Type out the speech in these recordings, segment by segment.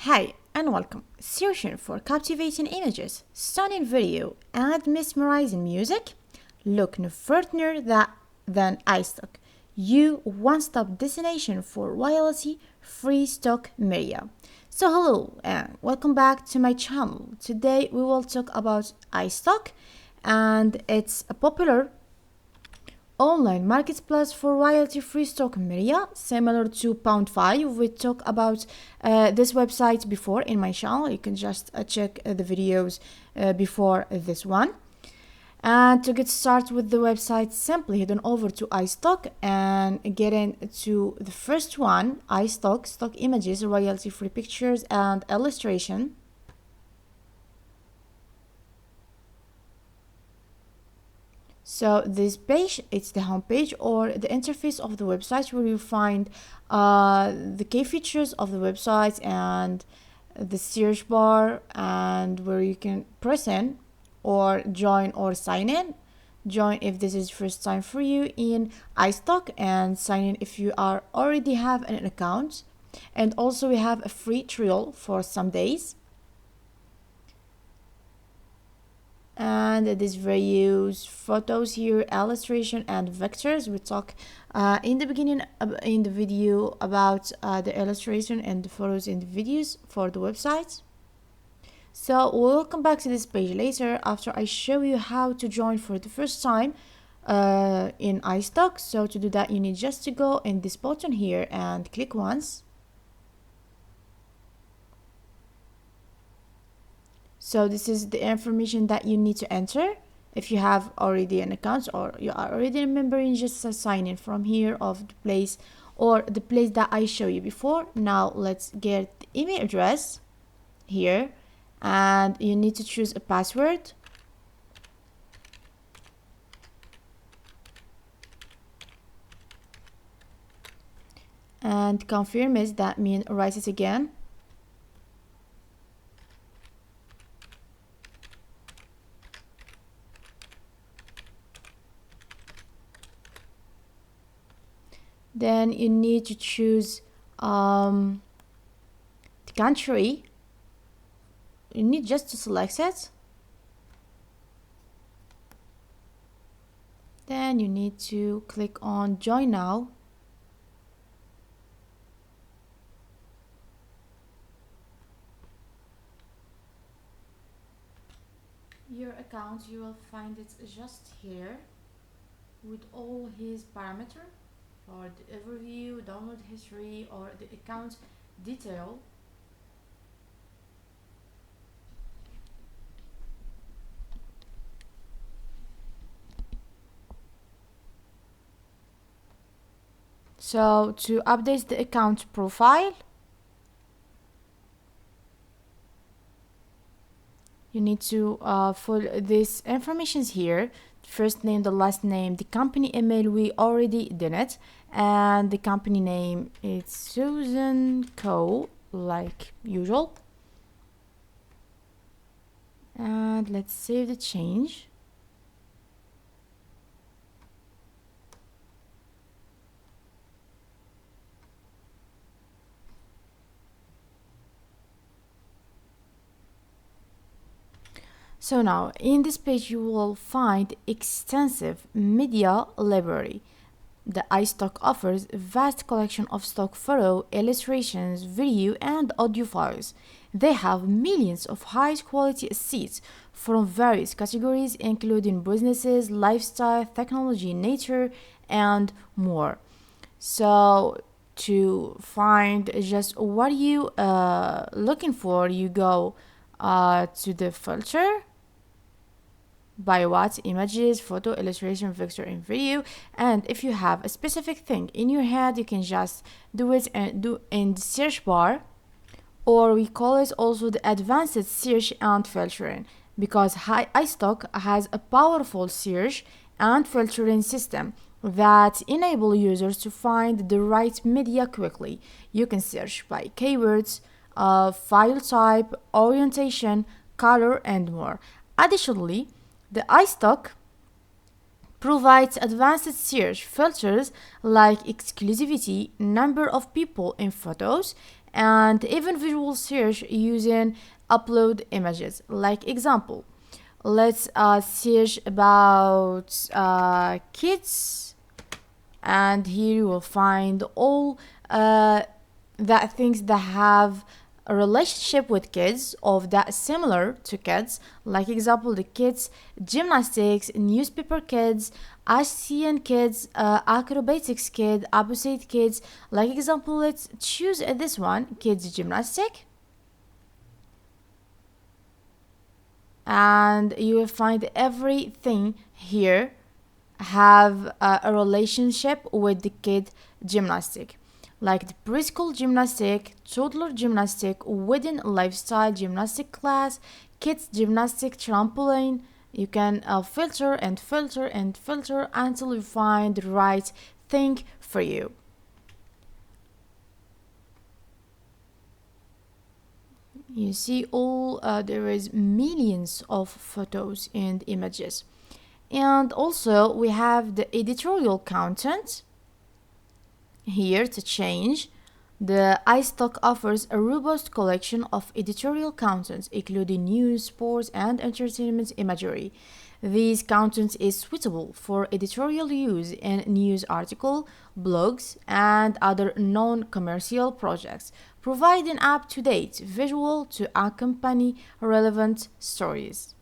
Hi and welcome. Searching for captivating images, stunning video, and mesmerizing music? Look no further than iStock, your one-stop destination for royalty free stock media. So hello and welcome back to my channel. Today we will talk about iStock, and it's a popular online marketplace for royalty-free stock media, similar to Pound 5. We talked about this website before in my channel. You can just check the videos before this one. And to get started with the website, simply head on over to iStock and get into the first one, iStock, stock images, royalty-free pictures and illustration. So this page, it's the home page or the interface of the website, where you find the key features of the website and the search bar, and where you can press in or join or sign in. Join if this is first time for you in iStock, and sign in if you already have an account. And also we have a free trial for some days. And these various photos here, illustration and vectors. We talk in the beginning in the video about the illustration and the photos in the videos for the website. So we'll come back to this page later after I show you how to join for the first time in iStock. So to do that, you need just to go in this button here and click once. So this is the information that you need to enter. If you have already an account or you are already a member, you just sign in from here of the place or the place that I showed you before. Now let's get the email address here, and you need to choose a password. And confirm is that means write it again. Then you need to choose the country. You need just to select it. Then you need to click on join now. Your account, you will find it just here with all his parameters for the overview, download history, or the account detail. So to update the account profile, you need to fill these informations here: first name, the last name, the company email, we already did it, and the company name, it's Susan Co, like usual. And let's save the change. So now in this page you will find extensive media library. The iStock offers a vast collection of stock photo, illustrations, video and audio files. They have millions of high quality assets from various categories, including businesses, lifestyle, technology, nature and more. So to find just what you looking for, you go to the filter by what: images, photo, illustration, vector and video. And if you have a specific thing in your head, you can just do it and do in the search bar, or we call it also the advanced search and filtering, because iStock has a powerful search and filtering system that enable users to find the right media quickly. You can search by keywords, file type, orientation, color and more. Additionally, the iStock provides advanced search filters like exclusivity, number of people in photos, and even visual search using upload images. Like example, let's search about kids, and here you will find all that things that have a relationship with kids of that similar to kids. Like example, the kids gymnastics, newspaper kids, Asian kids, acrobatics kid, opposite kids. Like example, let's choose this one, kids gymnastic, and you will find everything here have a relationship with the kid gymnastic, like the preschool gymnastic, toddler gymnastic, wedding lifestyle gymnastic class, kids gymnastic trampoline. You can filter and filter and filter until you find the right thing for you. You see all there is millions of photos and images. And also we have the editorial content here to change. The iStock offers a robust collection of editorial contents, including news, sports, and entertainment imagery. This content is suitable for editorial use in news articles, blogs, and other non-commercial projects, providing up-to-date visual to accompany relevant stories.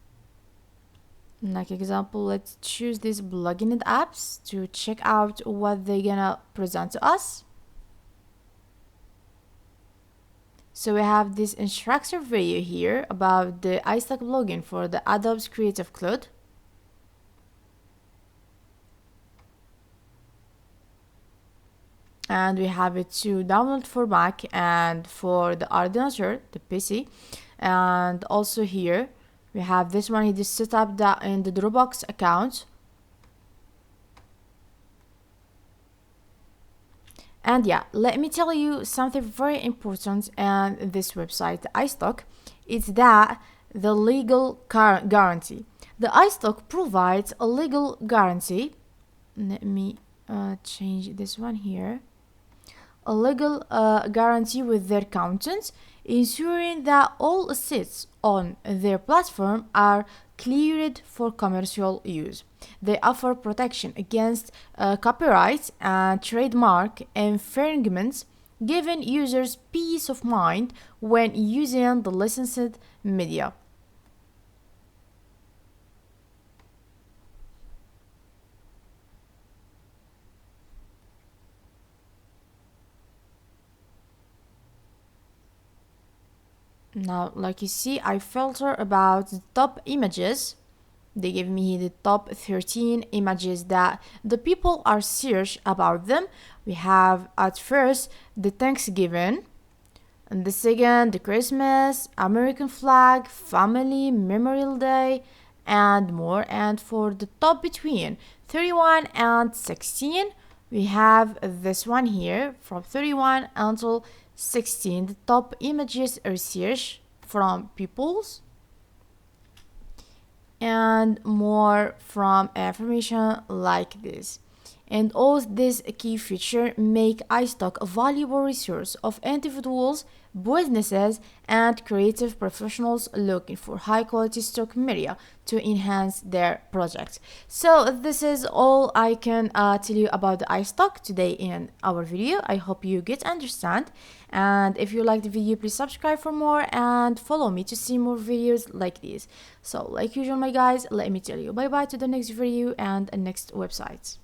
Like example, let's choose these plugin and apps to check out what they're gonna present to us. So we have this instructor video here about the iStock plugin for the Adobe Creative Cloud. And we have it to download for Mac and for the Arduino, the PC. And also here we have this one. He just set up that in the Dropbox account. And yeah, let me tell you something very important in this website, iStock. It's that the legal guarantee. The iStock provides a legal guarantee. Let me change this one here. A legal guarantee with their contents, ensuring that all assets on their platform are cleared for commercial use. They offer protection against copyright and trademark infringements, giving users peace of mind when using the licensed media. Now, like you see, I filter about the top images. They give me the top 13 images that the people are search about them. We have at first the Thanksgiving, and the second the Christmas, American flag, family, Memorial Day, and more. And for the top between 31 and 16, we have this one here from 31 until 16. The top images research from peoples, and more from information like this. And all this key feature make iStock a valuable resource of individuals, businesses, and creative professionals looking for high quality stock media to enhance their projects. So this is all I can tell you about the iStock today in our video. I hope you get understand, and if you like the video, please subscribe for more and follow me to see more videos like this. So like usual, my guys, let me tell you bye bye to the next video and next websites.